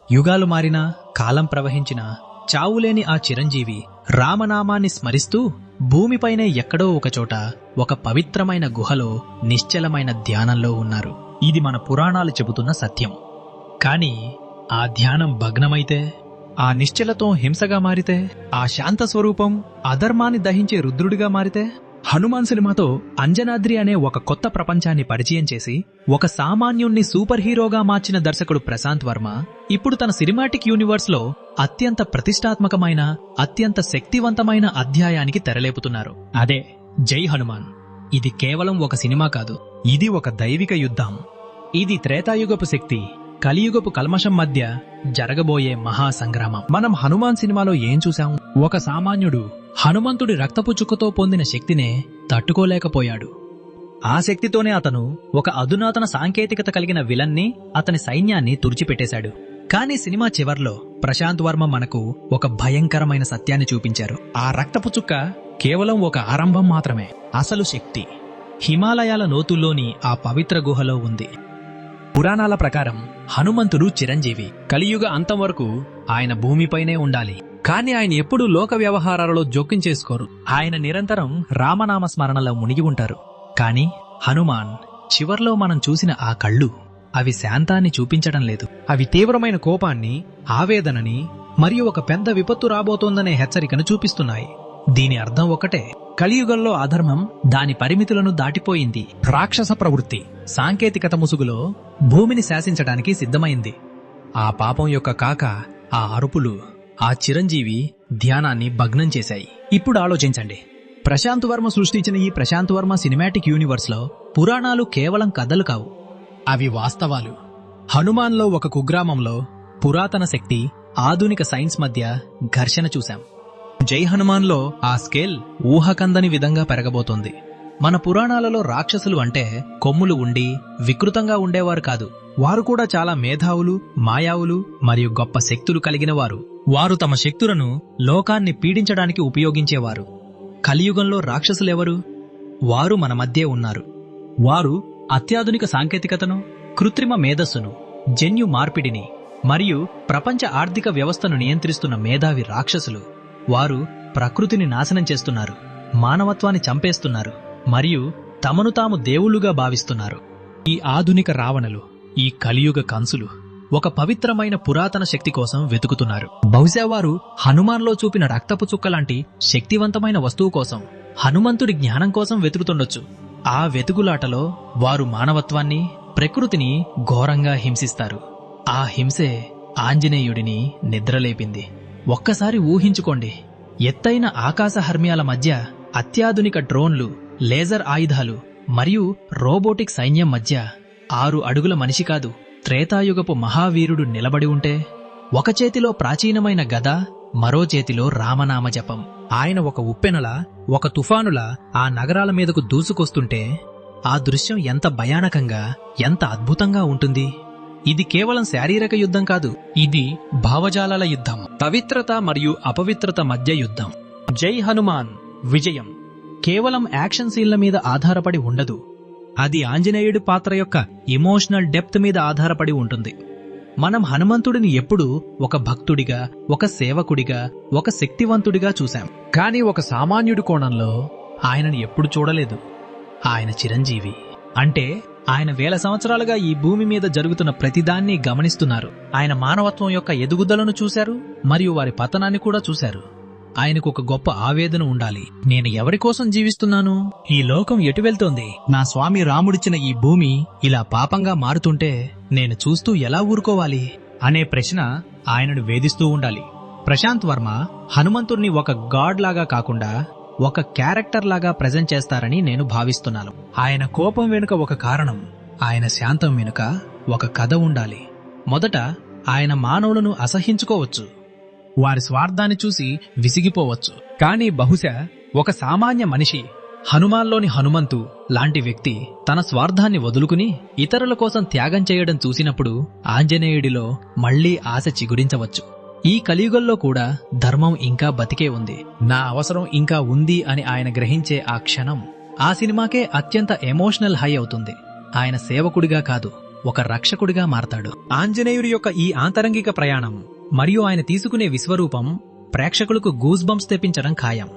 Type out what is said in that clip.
యుగాలు మారినా, కాలం ప్రవహించినా చావులేని ఆ చిరంజీవి రామనామాన్ని స్మరిస్తూ భూమిపైనే ఎక్కడో ఒకచోట ఒక పవిత్రమైన గుహలో నిశ్చలమైన ధ్యానంలో ఉన్నారు. ఇది మన పురాణాలు చెబుతున్న సత్యం. కాని ఆ ధ్యానం భగ్నమైతే, ఆ నిశ్చలతో హింసగా మారితే, ఆ శాంత స్వరూపం అధర్మాన్ని దహించే రుద్రుడిగా మారితే, హనుమాన్ సినిమాతో అంజనాద్రి అనే ఒక కొత్త ప్రపంచాన్ని పరిచయం చేసి ఒక సామాన్యుణ్ణి సూపర్ హీరోగా మార్చిన దర్శకుడు ప్రశాంత్ వర్మ ఇప్పుడు తన సినిమాటిక్ యూనివర్స్ లో అత్యంత ప్రతిష్టాత్మకమైన, అత్యంత శక్తివంతమైన అధ్యాయానికి తెరలేపుతున్నారు. అదే జై హనుమాన్. ఇది కేవలం ఒక సినిమా కాదు, ఇది ఒక దైవిక యుద్ధం. ఇది త్రేతాయుగపు శక్తి, కలియుగపు కల్మషం మధ్య జరగబోయే మహాసంగ్రామం. మనం హనుమాన్ సినిమాలో ఏం చూశాం? ఒక సామాన్యుడు హనుమంతుడి రక్తపు చుక్కతో పొందిన శక్తినే తట్టుకోలేకపోయాడు. ఆ శక్తితోనే అతను ఒక అధునాతన సాంకేతికత కలిగిన విలన్ని, అతని సైన్యాన్ని తుడిచిపెట్టేశాడు. కానీ సినిమా చివర్లో ప్రశాంత్ వర్మ మనకు ఒక భయంకరమైన సత్యాన్ని చూపించారు. ఆ రక్తపు చుక్క కేవలం ఒక ఆరంభం మాత్రమే. అసలు శక్తి హిమాలయాల లోతుల్లోని ఆ పవిత్ర గుహలో ఉంది. పురాణాల ప్రకారం హనుమంతుడు చిరంజీవి. కలియుగ అంతం వరకు ఆయన భూమిపైనే ఉండాలి. కాని ఆయన ఎప్పుడూ లోక వ్యవహారాలలో జోక్యం చేసుకోరు. ఆయన నిరంతరం రామనామ స్మరణలో మునిగి ఉంటారు. కాని హనుమాన్ చివర్లో మనం చూసిన ఆ కళ్ళు, అవి శాంతాన్ని చూపించడం లేదు. అవి తీవ్రమైన కోపాన్ని, ఆవేదనని మరియు ఒక పెద్ద విపత్తు రాబోతోందనే హెచ్చరికను చూపిస్తున్నాయి. దీని అర్థం ఒకటే: కలియుగంలో అధర్మం దాని పరిమితులను దాటిపోయింది. రాక్షస ప్రవృత్తి సాంకేతికత ముసుగులో భూమిని శాసించడానికి సిద్ధమైంది. ఆ పాపం యొక్క కాక, ఆ అరుపులు ఆ చిరంజీవి ధ్యానాన్ని భగ్నం చేశాయి. ఇప్పుడు ఆలోచించండి, ప్రశాంత్ వర్మ సృష్టించిన ఈ ప్రశాంత్ వర్మ సినిమాటిక్ యూనివర్స్ లో పురాణాలు కేవలం కథలు కావు, అవి వాస్తవాలు. హనుమాన్లో ఒక కుగ్రామంలో పురాతన శక్తి, ఆధునిక సైన్స్ మధ్య ఘర్షణ చూశాం. జై హనుమాన్లో ఆ స్కేల్ ఊహకందని విధంగా పెరగబోతోంది. మన పురాణాలలో రాక్షసులు అంటే కొమ్ములు ఉండి వికృతంగా ఉండేవారు కాదు. వారు కూడా చాలా మేధావులు, మాయావులు మరియు గొప్ప శక్తులు కలిగిన వారు. వారు తమ శక్తులను లోకాన్ని పీడించడానికి ఉపయోగించేవారు. కలియుగంలో రాక్షసులెవరు? వారు మన మధ్యే ఉన్నారు. వారు అత్యాధునిక సాంకేతికతను, కృత్రిమ మేధస్సును, జన్యు మార్పిడిని మరియు ప్రపంచ ఆర్థిక వ్యవస్థను నియంత్రిస్తున్న మేధావి రాక్షసులు. వారు ప్రకృతిని నాశనం చేస్తున్నారు, మానవత్వాన్ని చంపేస్తున్నారు మరియు తమను తాము దేవుళ్లుగా భావిస్తున్నారు. ఈ ఆధునిక రావణులు, ఈ కలియుగ కంసులు ఒక పవిత్రమైన పురాతన శక్తి కోసం వెతుకుతున్నారు. బహుశా వారు హనుమాన్లో చూపిన రక్తపు చుక్కలాంటి శక్తివంతమైన వస్తువు కోసం, హనుమంతుడి జ్ఞానం కోసం వెతుకుతుండొచ్చు. ఆ వెతుకులాటలో వారు మానవత్వాన్ని, ప్రకృతిని ఘోరంగా హింసిస్తారు. ఆ హింసే ఆంజనేయుడిని నిద్రలేపింది. ఒక్కసారి ఊహించుకోండి, ఎత్తైన ఆకాశ హర్మ్యాల మధ్య అత్యాధునిక డ్రోన్లు, లేజర్ ఆయుధాలు మరియు రోబోటిక్ సైన్యం మధ్య 6 అడుగుల మనిషి కాదు, త్రేతాయుగపు మహావీరుడు నిలబడి ఉంటే, ఒక చేతిలో ప్రాచీనమైన గద, మరో చేతిలో రామనామ జపం. ఆయన ఒక ఉప్పెనలా, ఒక తుఫానులా ఆ నగరాల మీదకు దూసుకొస్తుంటే ఆ దృశ్యం ఎంత భయానకంగా, ఎంత అద్భుతంగా ఉంటుంది. ఇది కేవలం శారీరక యుద్ధం కాదు, ఇది భావజాలాల యుద్ధం, పవిత్రత మరియు అపవిత్రత మధ్య యుద్ధం. జై హనుమాన్ విజయం కేవలం యాక్షన్ సీన్ల మీద ఆధారపడి ఉండదు. అది ఆంజనేయుడి పాత్ర యొక్క ఎమోషనల్ డెప్త్ మీద ఆధారపడి ఉంటుంది. మనం హనుమంతుడిని ఎప్పుడూ ఒక భక్తుడిగా, ఒక సేవకుడిగా, ఒక శక్తివంతుడిగా చూశాం. కానీ ఒక సామాన్యుడి కోణంలో ఆయనను ఎప్పుడు చూడలేదు. ఆయన చిరంజీవి. అంటే ఆయన 1000 సంవత్సరాలుగా ఈ భూమి మీద జరుగుతున్న ప్రతిదాన్ని గమనిస్తున్నారు. ఆయన మానవత్వం యొక్క ఎదుగుదలను చూశారు మరియు వారి పతనాన్ని కూడా చూశారు. ఆయనకు ఒక గొప్ప ఆవేదన ఉండాలి. నేను ఎవరి కోసం జీవిస్తున్నాను? ఈ లోకం ఎటు వెళ్తోంది? నా స్వామి రాముడిచ్చిన ఈ భూమి ఇలా పాపంగా మారుతుంటే నేను చూస్తూ ఎలా ఊరుకోవాలి అనే ప్రశ్న ఆయనను వేధిస్తూ ఉండాలి. ప్రశాంత్ వర్మ హనుమంతుడిని ఒక గాడ్ లాగా కాకుండా ఒక క్యారెక్టర్ లాగా ప్రెజెంట్ చేస్తారని నేను భావిస్తున్నాను. ఆయన కోపం వెనుక ఒక కారణం, ఆయన శాంతం వెనుక ఒక కథ ఉండాలి. మొదట ఆయన మానవులను అసహించుకోవచ్చు, వారి స్వార్థాన్ని చూసి విసిగిపోవచ్చు. కానీ బహుశా ఒక సామాన్య మనిషి, హనుమాన్లోని హనుమంతు లాంటి వ్యక్తి తన స్వార్థాన్ని వదులుకుని ఇతరుల కోసం త్యాగం చేయడం చూసినప్పుడు ఆంజనేయుడిలో మళ్లీ ఆశ చిగురించవచ్చు. ఈ కలియుగంలో కూడా ధర్మం ఇంకా బతికే ఉంది, నా అవసరం ఇంకా ఉంది అని ఆయన గ్రహించే ఆ క్షణం ఆ సినిమాకే అత్యంత ఎమోషనల్ హై అవుతుంది. ఆయన సేవకుడిగా కాదు, ఒక రక్షకుడిగా మారతాడు. ఆంజనేయుడి యొక్క ఈ ఆంతరంగిక ప్రయాణం మరియు ఆయన తీసుకునే విశ్వరూపం ప్రేక్షకులకు గూస్ బంప్స్ తెప్పించడం ఖాయం.